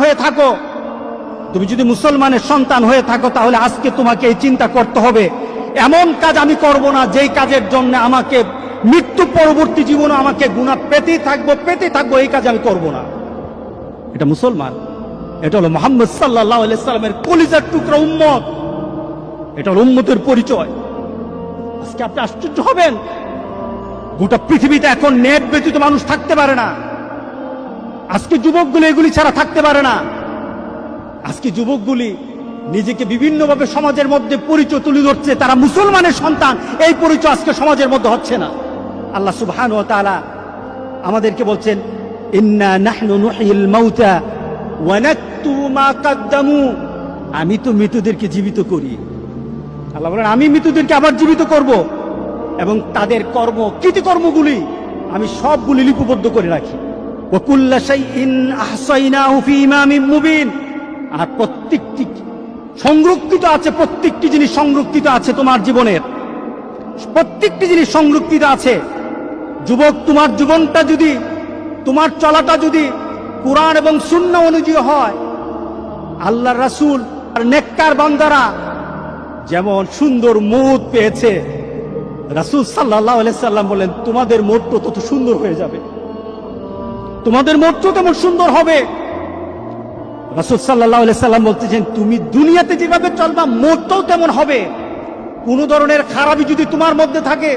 হয়ে থাকো, তুমি যদি মুসলমানের সন্তান হয়ে থাকো, তাহলে আজকে তোমাকে এই চিন্তা করতে হবে, এমন কাজ আমি করব না যেই কাজের জন্য আমাকে মৃত্যু পরবর্তী জীবনে আমাকে গুনাহ পেতেই থাকবো, এই কাজ আমি করব না। এটা মুসলমান, এটা হলো মুহাম্মদ সাল্লাল্লাহু আলাইহি সাল্লামের কলিজার টুকরা উম্মত, এটা হলো উম্মতের পরিচয়। আজকে আপনি আশ্চর্য হবেন, গোটা পৃথিবীতে এখন নেট ব্যতীত মানুষ থাকতে পারে না। আজকে যুবকগুলি এগুলি ছাড়া থাকতে পারে না। আজকে যুবকগুলি নিজেকে বিভিন্নভাবে সমাজের মধ্যে পরিচয় তুলে ধরছে, তারা মুসলমানের সন্তান, এই পরিচয় আজকে সমাজের মধ্যে হচ্ছে না। আল্লাহ সুবহানাহু ওয়া তাআলা আমাদেরকে বলছেন, ইন্না নাহনু নুহয়িল মাউতা ওয়া নাকতুবু মা কদ্দামু, আমি তো মৃতদেরকে জীবিত করি। আল্লাহ বলেন, আমি মৃতদেরকে আবার জীবিত করব এবং তাদের কৃতকর্মগুলি আমি সবগুলি লিপিবদ্ধ করে রাখি। ওয়া কুল্লা শাইইন আহসাইনাহু ফি ইমামিন মুবিন, আর প্রত্যেকটি সংরক্ষিত আছে, প্রত্যেকটি জিনিস সংরক্ষিত আছে তোমার জীবনের, প্রত্যেকটি জিনিস সংরক্ষিত আছে। যুবক, তোমার জীবনটা যদি, তোমার চলাটা যদি কুরআন এবং সুন্নাহ অনুযায়ী হয়, আল্লাহর রাসূল আর নেককার বান্দারা যেমন সুন্দর মউত পেয়েছে, রাসূল সাল্লাল্লাহু আলাইহি সাল্লাম বলেন, তোমাদের মউত তত সুন্দর হয়ে যাবে, তোমাদের মউত তেমন সুন্দর হবে। রাসূল সাল্লাল্লাহু আলাইহি সাল্লাম বলতেছেন, তুমি দুনিয়াতে যেভাবে চলবা মউতও তেমন হবে। কোন ধরনের খারাপই যদি তোমার মধ্যে থাকে,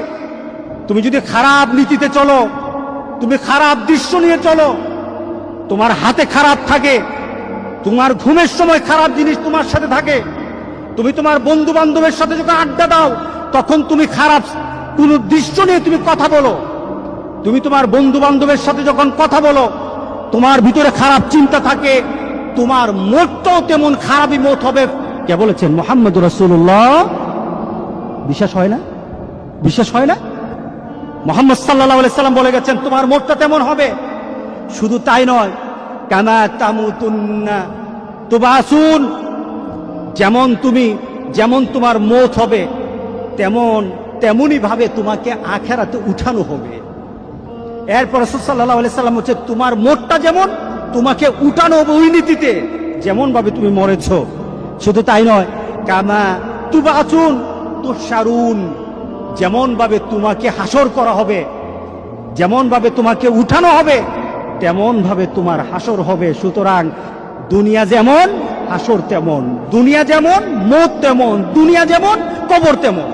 তুমি যদি খারাপ নীতিতে চলো, তুমি খারাপ দৃশ্য নিয়ে চলো, তোমার হাতে খারাপ থাকে, তোমার ঘুমের সময় খারাপ জিনিস তোমার সাথে থাকে, তুমি তোমার বন্ধু বান্ধবের সাথে যখন আড্ডা দাও তখন তুমি খারাপ কোন দৃশ্য নিয়ে তুমি কথা বলো, তুমি তোমার বন্ধু বান্ধবের সাথে যখন কথা বলো তোমার ভিতরে খারাপ চিন্তা থাকে, তোমার মতটাও তেমন খারাপই মত হবে। কে বলেছেন? মুহাম্মদুর রাসূলুল্লাহ। বিশ্বাস হয় না? বিশ্বাস হয় না? মুহাম্মদ সাল্লাল্লাহু আলাইহি সাল্লাম বলে গেছেন, তোমার মতটা তেমন হবে। শুধু তাই নয়, কামা তামুতুন্না তুবাসুন, যেমন তোমার মওত হবে তেমনই ভাবে তোমাকে আখিরাতে উঠানো হবে। এরপর রাসূল সাল্লাল্লাহু আলাইহি সাল্লাম বলেছেন, তোমার মওতটা যেমন তোমাকে উঠানো হবে ওই নীতিতে, যেমন ভাবে তুমি মরেছো। শুধু তাই নয়, কামা তুবাসুন তুহশারুন, যেমন ভাবে তোমাকে হাসর করা হবে, যেমন ভাবে তোমাকে উঠানো হবে তেমন ভাবে তোমার হাসর হবে। সুতরাং দুনিয়া যেমন হাসর তেমন, দুনিয়া যেমন মওত তেমন, দুনিয়া যেমন কবর তেমন।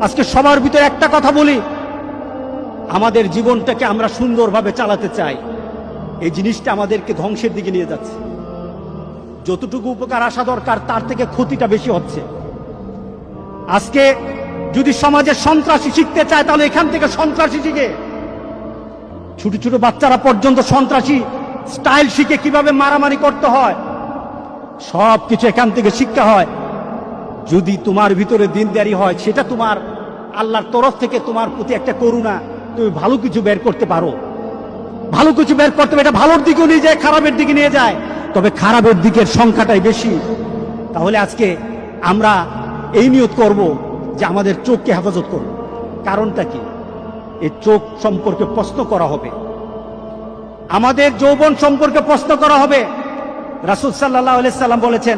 আজকে সবার ভিতরে একটা কথা বলি, আমাদের জীবনটাকে আমরা সুন্দরভাবে চালাতে চাই, এই জিনিসটা আমাদেরকে ধ্বংসের দিকে নিয়ে যাচ্ছে। যতটুকু উপকার আসা দরকার তার থেকে ক্ষতিটা বেশি হচ্ছে। আজকে যদি সমাজে সন্ত্রাসী শিখতে চায়, তাহলে এখান থেকে সন্ত্রাসী শিখে, ছোট ছোট বাচ্চারা পর্যন্ত সন্ত্রাসী স্টাইল শিখে কিভাবে মারামারি করতে হয়, সব কিছু এখান থেকে শিক্ষা হয়। যদি তোমার ভিতরে দিনদারি হয়, সেটা তোমার আল্লাহর তরফ থেকে তোমার প্রতি একটা করুণা, তুমি ভালো কিছু বের করতে পারো, ভালো কিছু বের করতে পারো। এটা ভালোর দিকেও নিয়ে যায়, খারাপের দিকে নিয়ে যায়, তবে খারাপের দিকের সংখ্যাটাই বেশি। তাহলে আজকে আমরা এই নিয়ত করব যে আমাদের চোখকে হেফাজত করব। কারণটা কি? এই চোখ সম্পর্কে প্রশ্ন করা হবে, আমাদের যৌবন সম্পর্কে প্রশ্ন করা হবে। রাসূল সাল্লাল্লাহু আলাইহি সাল্লাম বলেছেন,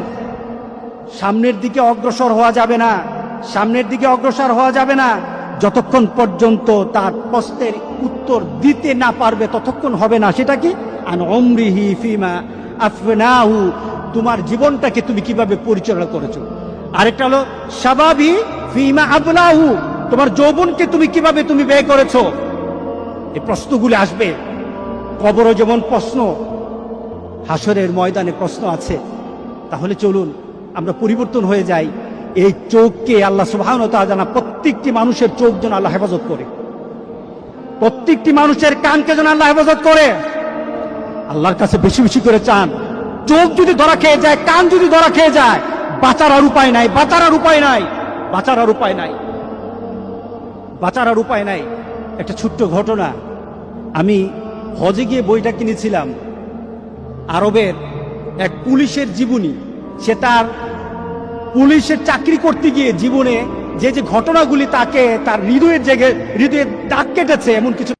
সামনের দিকে অগ্রসর হওয়া যাবে না, সামনের দিকে অগ্রসর হওয়া যাবে না যতক্ষণ পর্যন্ত তার প্রশ্নের উত্তর দিতে না পারবে, ততক্ষণ হবে না। সেটা কি? আন উমরিহি ফিমা আফনাহু, তোমার জীবনটাকে তুমি কিভাবে পরিচালনা করেছো। আরেকটা হলো শাবাবি ফিমা আবলাহু, তোমার যৌবনকে তুমি কিভাবে তুমি ব্যয় করেছো। এই প্রশ্নগুলি আসবে। কবরে যেমন প্রশ্ন, হাসরের ময়দানে প্রশ্ন আছে। তাহলে চলুন আমরা পরিবর্তন হয়ে যাই। এই চোখকে আল্লাহ সুবহানাহু ওয়া তাআলা, প্রত্যেকটি মানুষের চোখ যেন আল্লাহ হেফাজত করে, প্রত্যেকটি মানুষের কানকে যেন আল্লাহ হেফাজত করে। আল্লাহর কাছে বেশি বেশি করে চান। চোখ যদি ধরা খেয়ে যায়, কান যদি ধরা খেয়ে যায়, বাঁচার আর উপায় নাই, বাঁচার আর উপায় নাই, বাঁচার আর উপায় নাই, বাঁচার আর উপায় নাই। একটা ছোট্ট ঘটনা, আমি হজে গিয়ে বইটা কিনেছিলাম, আরবের এক পুলিশের জীবনী। সে তার পুলিশের চাকরি করতে গিয়ে জীবনে যে যে ঘটনাগুলি তাকে তার হৃদয়ে দাগ কেটেছে, এমন কিছু